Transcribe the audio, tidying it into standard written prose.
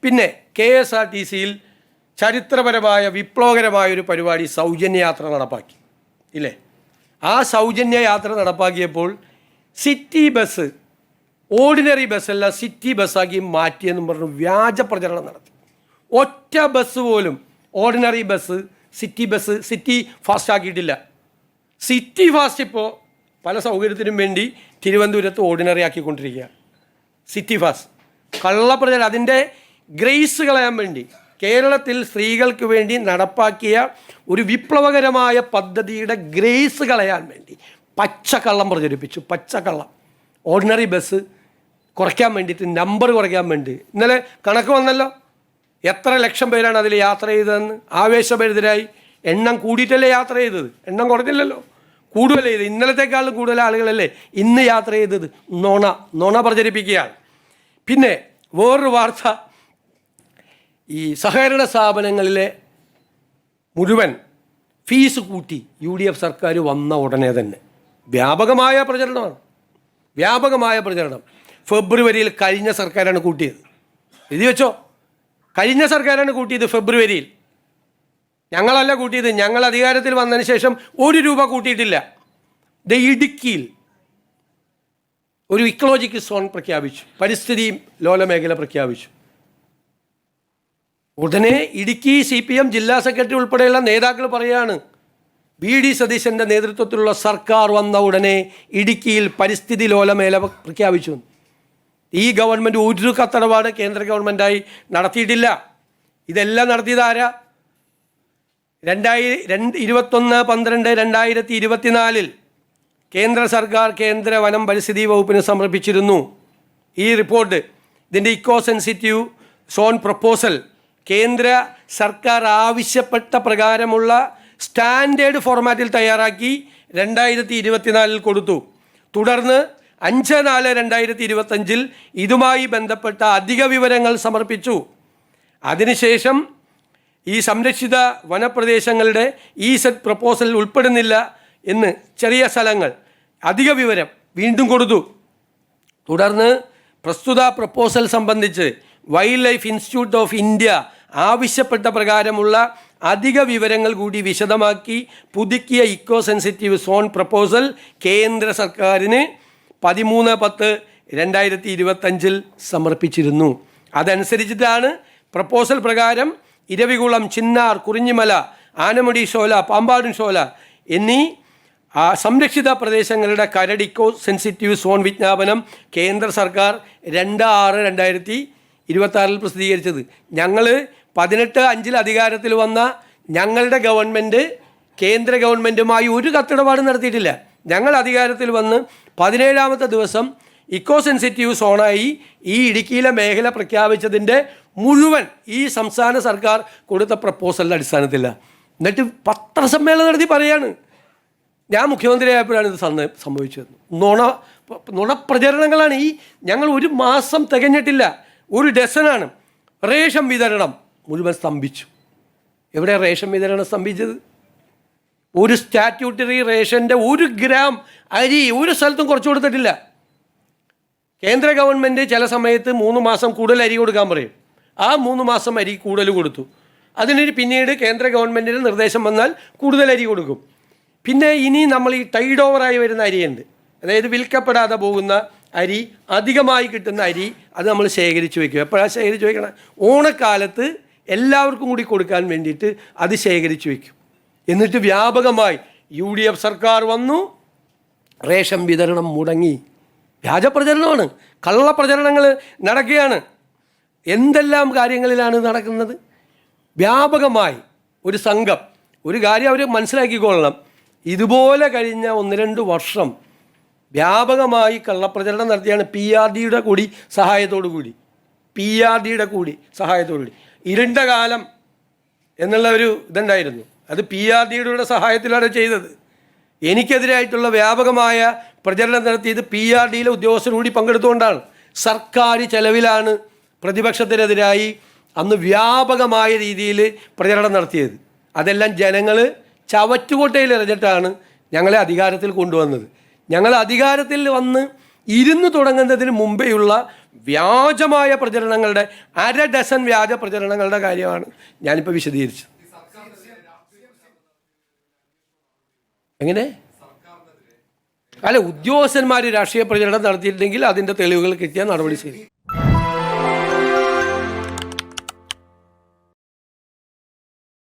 പിന്നെ KSRTCയിൽ ചരിത്രപരമായ വിപ്ലവകരമായൊരു പരിപാടി സൗജന്യ യാത്ര നടപ്പാക്കി ഇല്ലേ? ആ സൗജന്യ യാത്ര നടപ്പാക്കിയപ്പോൾ സിറ്റി ബസ് ഓർഡിനറി ബസ്സല്ല സിറ്റി ബസ്സാക്കി മാറ്റിയെന്നും പറഞ്ഞു വ്യാജ പ്രചരണം നടത്തി. ഒറ്റ ബസ് പോലും ഓർഡിനറി ബസ് സിറ്റി ഫാസ്റ്റ് ആക്കിയിട്ടില്ല. സിറ്റി ഫാസ്റ്റ് ഇപ്പോൾ പല സൗകര്യത്തിനും വേണ്ടി തിരുവനന്തപുരത്ത് ഓർഡിനറി ആക്കിക്കൊണ്ടിരിക്കുക. സിറ്റി ഫാസ്റ്റ് കള്ളപ്രചരണം, അതിൻ്റെ ഗ്രേസ് കളയാൻ വേണ്ടി കേരളത്തിൽ സ്ത്രീകൾക്ക് വേണ്ടി നടപ്പാക്കിയ ഒരു വിപ്ലവകരമായ പദ്ധതിയുടെ ഗ്രേസ് കളയാൻ വേണ്ടി പച്ചക്കള്ളം പ്രചരിപ്പിച്ചു. പച്ചക്കള്ളം ഓർഡിനറി ബസ് കുറയ്ക്കാൻ വേണ്ടിയിട്ട്, നമ്പർ കുറയ്ക്കാൻ വേണ്ടി. ഇന്നലെ കണക്ക് വന്നല്ലോ, എത്ര ലക്ഷം പേരാണ് അതിൽ യാത്ര ചെയ്തതെന്ന്. ആവേശഭരിതരായി. എണ്ണം കൂടിയിട്ടല്ലേ യാത്ര ചെയ്തത്, എണ്ണം കുറഞ്ഞില്ലല്ലോ, കൂടുതൽ ചെയ്ത്. ഇന്നലത്തെക്കാളും കൂടുതൽ ആളുകളല്ലേ ഇന്ന് യാത്ര ചെയ്തത്. നുണ പ്രചരിപ്പിക്കുകയാണ്. പിന്നെ വേറൊരു വാർത്ത, ഈ സഹകരണ സ്ഥാപനങ്ങളിലെ മുഴുവൻ ഫീസ് കൂട്ടി UDF സർക്കാർ വന്ന ഉടനെ തന്നെ വ്യാപകമായ പ്രചരണമാണ്. ഫെബ്രുവരിയിൽ കഴിഞ്ഞ സർക്കാരാണ് കൂട്ടിയത്. എഴുതി വെച്ചോ, കഴിഞ്ഞ സർക്കാരാണ് കൂട്ടിയത് ഫെബ്രുവരിയിൽ. ഞങ്ങളല്ല കൂട്ടിയത്. ഞങ്ങൾ അധികാരത്തിൽ വന്നതിന് ശേഷം 1 രൂപ കൂട്ടിയിട്ടില്ല. ഇടുക്കിയിൽ ഒരു ഇക്കോളജിക്കൽ സോൺ പ്രഖ്യാപിച്ചു, പരിസ്ഥിതി ലോലമേഖല പ്രഖ്യാപിച്ചു. ഉടനെ ഇടുക്കി CPM ജില്ലാ സെക്രട്ടറി ഉൾപ്പെടെയുള്ള നേതാക്കൾ പറയുകയാണ്, VD സതീശൻ്റെ നേതൃത്വത്തിലുള്ള സർക്കാർ വന്ന ഉടനെ ഇടുക്കിയിൽ പരിസ്ഥിതി ലോലമേഖല പ്രഖ്യാപിച്ചു. ഈ ഗവൺമെൻറ് ഒരു കത്തടപാട് കേന്ദ്ര ഗവൺമെൻറ്റായി നടത്തിയിട്ടില്ല. ഇതെല്ലാം നടത്തിയത് ആരാ? 21/12/2024 കേന്ദ്ര സർക്കാർ കേന്ദ്ര വനം പരിസ്ഥിതി വകുപ്പിന് സമർപ്പിച്ചിരുന്നു ഈ റിപ്പോർട്ട്. ഇതിൻ്റെ ഇക്കോ സെൻസിറ്റീവ് സോൺ പ്രപ്പോസൽ കേന്ദ്ര സർക്കാർ ആവശ്യപ്പെട്ട പ്രകാരമുള്ള സ്റ്റാൻഡേർഡ് ഫോർമാറ്റിൽ തയ്യാറാക്കി 2024 കൊടുത്തു. തുടർന്ന് 5/4/2025 ഇതുമായി ബന്ധപ്പെട്ട അധിക വിവരങ്ങൾ സമർപ്പിച്ചു. അതിനുശേഷം ഈ സംരക്ഷിത വനപ്രദേശങ്ങളുടെ സെറ്റ് പ്രപ്പോസൽ ഉൾപ്പെടുന്നില്ല എന്ന് ചെറിയ സ്ഥലങ്ങൾ അധിക വിവരം വീണ്ടും കൊടുത്തു. തുടർന്ന് പ്രസ്തുത പ്രപ്പോസൽ സംബന്ധിച്ച് wild life institute of India ആവശ്യപ്പെട്ട പ്രകാരമുള്ള അധിക വിവരങ്ങൾ കൂടി വിശദമാക്കി പുതുക്കിയ ഇക്കോ സെൻസിറ്റീവ് സോൺ പ്രപ്പോസൽ കേന്ദ്ര സർക്കാരിന് 13/10/2025 സമർപ്പിച്ചിരുന്നു. അതനുസരിച്ചിട്ടാണ് പ്രപ്പോസൽ പ്രകാരം ഇരവികുളം, ചിന്നാർ, കുറിഞ്ഞിമല, ആനമുടി ഷോല, പാമ്പാടും ഷോല എന്നീ സംരക്ഷിത പ്രദേശങ്ങളുടെ കരട് ഇക്കോ സെൻസിറ്റീവ് സോൺ വിജ്ഞാപനം കേന്ദ്ര സർക്കാർ 2/6/2026 പ്രസിദ്ധീകരിച്ചത്. ഞങ്ങൾ 18/5 അധികാരത്തിൽ വന്ന ഞങ്ങളുടെ ഗവൺമെൻറ് കേന്ദ്ര ഗവൺമെൻറ്റുമായി ഒരു കത്തിടപാട് നടത്തിയിട്ടില്ല. ഞങ്ങൾ അധികാരത്തിൽ വന്ന് 17ാമത്തെ ദിവസം ഇക്കോ സെൻസിറ്റീവ് സോണായി ഈ ഇടുക്കിയിലെ മേഖല പ്രഖ്യാപിച്ചതിൻ്റെ മുഴുവൻ ഈ സംസ്ഥാന സർക്കാർ കൊടുത്ത പ്രപ്പോസലിൻ്റെ അടിസ്ഥാനത്തില്ല. എന്നിട്ട് പത്രസമ്മേളനം നടത്തി പറയാണ്, ഞാൻ മുഖ്യമന്ത്രിയായപ്പോഴാണ് ഇത് സംഭവിച്ചത്. നുണപ്രചരണങ്ങളാണ് ഈ. ഞങ്ങൾ 1 മാസം തികഞ്ഞിട്ടില്ല, 1 ഡസനാണ്. റേഷൻ വിതരണം മുഴുവൻ സ്തംഭിച്ചു. എവിടെ റേഷൻ വിതരണം സ്തംഭിച്ചത്? ഒരു സ്റ്റാറ്റ്യൂട്ടറി റേഷൻ്റെ 1 ഗ്രാം അരി ഒരു സ്ഥലത്തും കുറച്ച് കൊടുത്തിട്ടില്ല. കേന്ദ്ര ഗവൺമെൻറ് ചില സമയത്ത് 3 മാസം കൂടുതൽ അരി കൊടുക്കാൻ പറയും. ആ 3 മാസം അരി കൂടുതൽ കൊടുത്തു. അതിന് പിന്നീട് കേന്ദ്ര ഗവൺമെൻറ്റിന് നിർദ്ദേശം വന്നാൽ കൂടുതൽ അരി കൊടുക്കും. പിന്നെ ഇനി നമ്മൾ ഈ ടൈഡ് ഓവറായി വരുന്ന അരിയുണ്ട്, അതായത് വിൽക്കപ്പെടാതെ പോകുന്ന അരി, അധികമായി കിട്ടുന്ന അരി, അത് നമ്മൾ ശേഖരിച്ച് വയ്ക്കും. എപ്പോഴാണ് ശേഖരിച്ച് വയ്ക്കണം? ഓണക്കാലത്ത് എല്ലാവർക്കും കൂടി കൊടുക്കാൻ വേണ്ടിയിട്ട് അത് ശേഖരിച്ച് വയ്ക്കും. എന്നിട്ട് വ്യാപകമായി UDF സർക്കാർ വന്നു, റേഷൻ വിതരണം മുടങ്ങി. വ്യാജപ്രചരണമാണ്, കള്ളപ്രചരണങ്ങൾ നടക്കുകയാണ്. എന്തെല്ലാം കാര്യങ്ങളിലാണ് നടക്കുന്നത്? വ്യാപകമായി ഒരു സംഘം, ഒരു കാര്യം അവർ മനസ്സിലാക്കിക്കൊള്ളണം, ഇതുപോലെ കഴിഞ്ഞ 1-2 വർഷം വ്യാപകമായി കള്ളപ്രചരണം നടത്തിയാണ് PRDയുടെ കൂടി സഹായത്തോടു കൂടി. ഇരുണ്ട കാലം എന്നുള്ള ഒരു ഇതുണ്ടായിരുന്നു, അത് PRDയുടെ സഹായത്തിലാണ് ചെയ്തത്. എനിക്കെതിരായിട്ടുള്ള വ്യാപകമായ പ്രചരണം നടത്തിയത് PRDയിലെ ഉദ്യോഗസ്ഥർ കൂടി പങ്കെടുത്തുകൊണ്ടാണ്. സർക്കാർ ചെലവിലാണ് പ്രതിപക്ഷത്തിനെതിരായി അന്ന് വ്യാപകമായ രീതിയിൽ പ്രചരണം നടത്തിയത്. അതെല്ലാം ജനങ്ങൾ ചവറ്റുകൊട്ടയിൽ എറിഞ്ഞിട്ടാണ് ഞങ്ങളെ അധികാരത്തിൽ കൊണ്ടുവന്നത്. ഞങ്ങൾ അധികാരത്തിൽ വന്ന് ഇരുന്ന് തുടങ്ങുന്നതിന് മുമ്പേയുള്ള വ്യാജമായ പ്രചരണങ്ങളുടെ 1/2 ഡസൻ വ്യാജ പ്രചരണങ്ങളുടെ കാര്യമാണ് ഞാനിപ്പോൾ വിശദീകരിച്ചത്. എങ്ങനെ? അല്ല, ഉദ്യോഗസ്ഥന്മാർ രാഷ്ട്രീയ പ്രചരണം നടത്തിയിട്ടുണ്ടെങ്കിൽ അതിൻ്റെ തെളിവുകൾ കിട്ടിയാൽ നടപടി സ്വീകരിക്കും.